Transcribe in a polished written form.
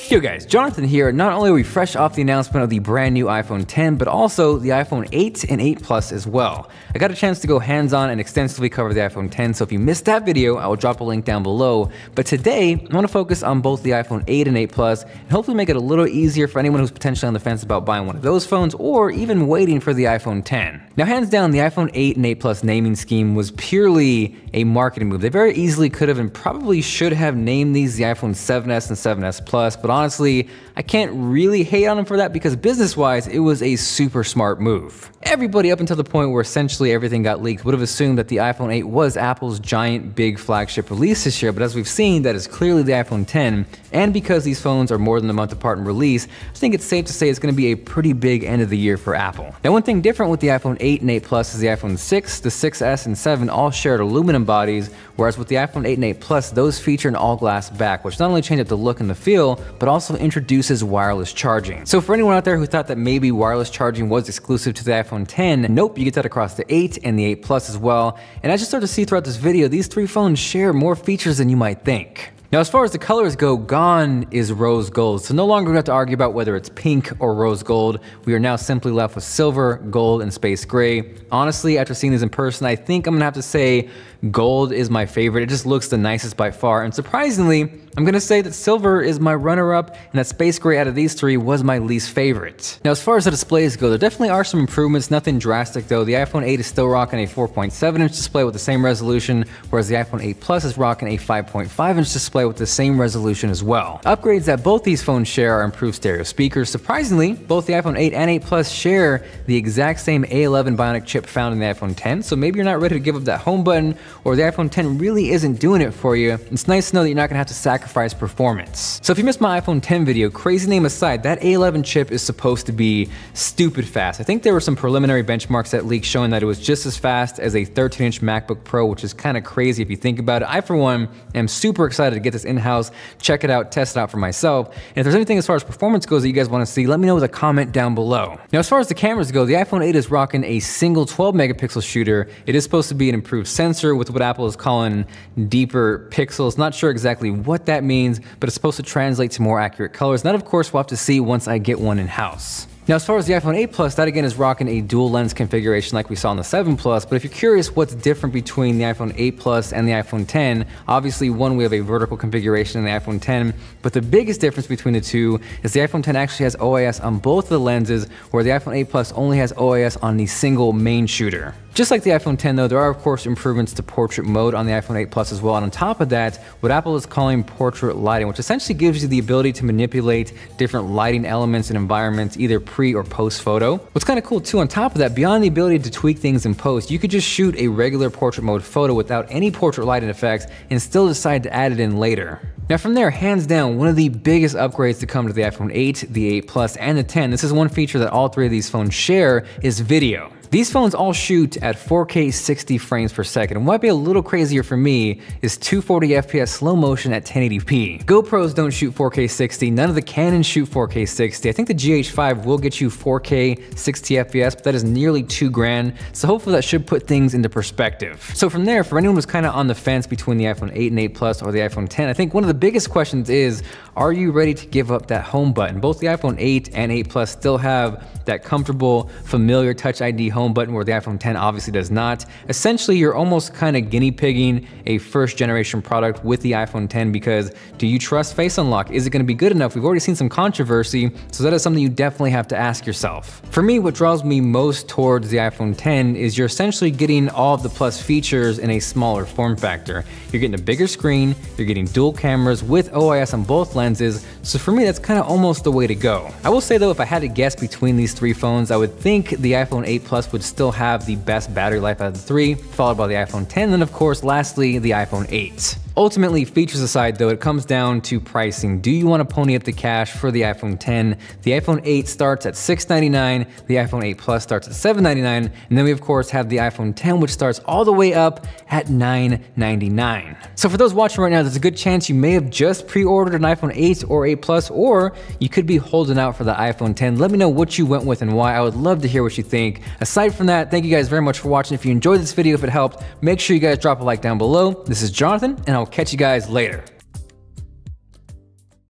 Yo guys, Jonathan here. Not only are we fresh off the announcement of the brand new iPhone 10, but also the iPhone 8 and 8 Plus as well. I got a chance to go hands-on and extensively cover the iPhone 10, so if you missed that video, I will drop a link down below. But today, I want to focus on both the iPhone 8 and 8 Plus, and hopefully make it a little easier for anyone who's potentially on the fence about buying one of those phones, or even waiting for the iPhone 10. Now, hands down, the iPhone 8 and 8 Plus naming scheme was purely a marketing move. They very easily could have and probably should have named these the iPhone 7s and 7s Plus, but honestly, I can't really hate on them for that because business-wise, it was a super smart move. Everybody up until the point where essentially everything got leaked would have assumed that the iPhone 8 was Apple's giant big flagship release this year, but as we've seen, that is clearly the iPhone 10, and because these phones are more than a month apart in release, I think it's safe to say it's going to be a pretty big end of the year for Apple. Now, one thing different with the iPhone 8 and 8 Plus is the iPhone 6, the 6S, and 7 all shared aluminum bodies, whereas with the iPhone 8 and 8 Plus, those feature an all-glass back, which not only changes up the look and the feel, but also introduces wireless charging. So for anyone out there who thought that maybe wireless charging was exclusive to the iPhone 10, nope, you get that across the 8 and the 8 Plus as well. And as you start to see throughout this video, these three phones share more features than you might think. Now, as far as the colors go, gone is rose gold. So no longer we have to argue about whether it's pink or rose gold. We are now simply left with silver, gold, and space gray. Honestly, after seeing these in person, I think I'm gonna have to say gold is my favorite. It just looks the nicest by far. And surprisingly, I'm gonna say that silver is my runner-up and that space gray out of these three was my least favorite. Now, as far as the displays go, there definitely are some improvements, nothing drastic though. The iPhone 8 is still rocking a 4.7-inch display with the same resolution, whereas the iPhone 8 Plus is rocking a 5.5-inch display with the same resolution as well. Upgrades that both these phones share are improved stereo speakers. Surprisingly, both the iPhone 8 and 8 Plus share the exact same A11 Bionic chip found in the iPhone 10, so maybe you're not ready to give up that home button, or the iPhone 10 really isn't doing it for you. It's nice to know that you're not gonna have to sacrifice performance. So if you missed my iPhone 10 video, crazy name aside, that A11 chip is supposed to be stupid fast. I think there were some preliminary benchmarks that leaked showing that it was just as fast as a 13-inch MacBook Pro, which is kind of crazy if you think about it. I, for one, am super excited to get this in-house, check it out, test it out for myself. And if there's anything as far as performance goes that you guys want to see, let me know with a comment down below. Now, as far as the cameras go, the iPhone 8 is rocking a single 12-megapixel shooter. It is supposed to be an improved sensor with what Apple is calling deeper pixels. Not sure exactly what that means, but it's supposed to translate to more accurate colors. And that, of course, we'll have to see once I get one in-house. Now, as far as the iPhone 8 Plus, that again is rocking a dual lens configuration like we saw on the 7 Plus, but if you're curious what's different between the iPhone 8 Plus and the iPhone 10, obviously one, we have a vertical configuration in the iPhone 10, but the biggest difference between the two is the iPhone 10 actually has OIS on both of the lenses, where the iPhone 8 Plus only has OIS on the single main shooter. Just like the iPhone 10 though, there are of course improvements to portrait mode on the iPhone 8 Plus as well, and on top of that, what Apple is calling portrait lighting, which essentially gives you the ability to manipulate different lighting elements and environments, either pre or post photo. What's kind of cool too, on top of that, beyond the ability to tweak things in post, you could just shoot a regular portrait mode photo without any portrait lighting effects and still decide to add it in later. Now from there, hands down, one of the biggest upgrades to come to the iPhone 8, the 8 Plus, and the 10, this is one feature that all three of these phones share, is video. These phones all shoot at 4K 60 frames per second. And what might be a little crazier for me is 240 FPS slow motion at 1080p. GoPros don't shoot 4K 60, none of the Canons shoot 4K 60. I think the GH5 will get you 4K 60 FPS, but that is nearly $2,000. So hopefully that should put things into perspective. So from there, for anyone who's kind of on the fence between the iPhone 8 and 8 Plus or the iPhone 10, I think one of the biggest questions is, are you ready to give up that home button? Both the iPhone 8 and 8 Plus still have that comfortable, familiar Touch ID home button, where the iPhone 10 obviously does not. Essentially, you're almost kind of guinea pigging a first generation product with the iPhone 10, because do you trust Face Unlock? Is it going to be good enough? We've already seen some controversy, so that is something you definitely have to ask yourself. For me, what draws me most towards the iPhone 10 is you're essentially getting all of the Plus features in a smaller form factor. You're getting a bigger screen, you're getting dual cameras with OIS on both lenses, so for me, that's kind of almost the way to go. I will say though, if I had to guess between these three phones, I would think the iPhone 8 Plus would still have the best battery life out of the three, followed by the iPhone 10, and of course, lastly, the iPhone 8. Ultimately, features aside though, it comes down to pricing. Do you want to pony up the cash for the iPhone 10? The iPhone 8 starts at $699, the iPhone 8 Plus starts at $799, and then we of course have the iPhone 10, which starts all the way up at $999. So for those watching right now, there's a good chance you may have just pre-ordered an iPhone 8 or 8 Plus, or you could be holding out for the iPhone 10. Let me know what you went with and why. I would love to hear what you think. Aside from that, thank you guys very much for watching. If you enjoyed this video, if it helped, make sure you guys drop a like down below. This is Jonathan, and I'll catch you guys later.